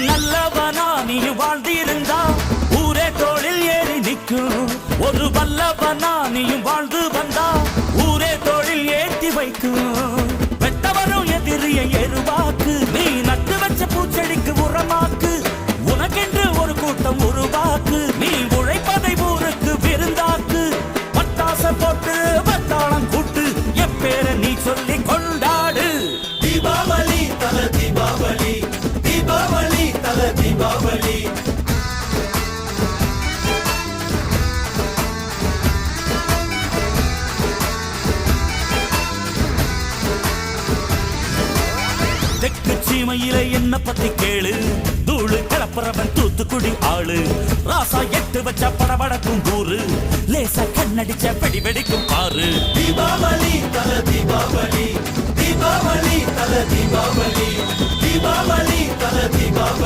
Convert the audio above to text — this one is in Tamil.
நல்லவனா நீ வாழ்ந்திருந்தா ஊரே தோளில் ஏறி நிற்கும். ஒரு வல்லவனா நீயும் வாழ்ந்து வந்தா ஊரே தோளில் ஏற்றி வைக்கும். வெட்டவரும் எதிரியை எருவாக்கு, நீ நட்டு வச்ச பூச்செடிக்கு உரமாக்கு. உனக்கென்று ஒரு கூட்டம் உருவாக்கு, நீ உழைப்பதை ஊருக்கு விருந்தாக்கு. பட்டாச போட்டு வட்டாளம் கூட்டு, எப்பேர நீ சொல்லி கொண்டாடு. தீபாவளி தல தீபாவளி, தீபாவளி தல தீபாவளி. தெற்கு சீமையில என்ன பத்தி கேளு, தூளு கிளப்புறவன் தூத்துக்குடி ஆளு. ராசா எட்டு வச்ச படபடக்கும் ஊரு, லேசா கண்ணடிச்ச வெடி வெடிக்கும் பாரு. தீபாவளி தல தீபாவளி, தீபாவளி தல தீபாவளி, தீபாவளி தல தீபாவளி.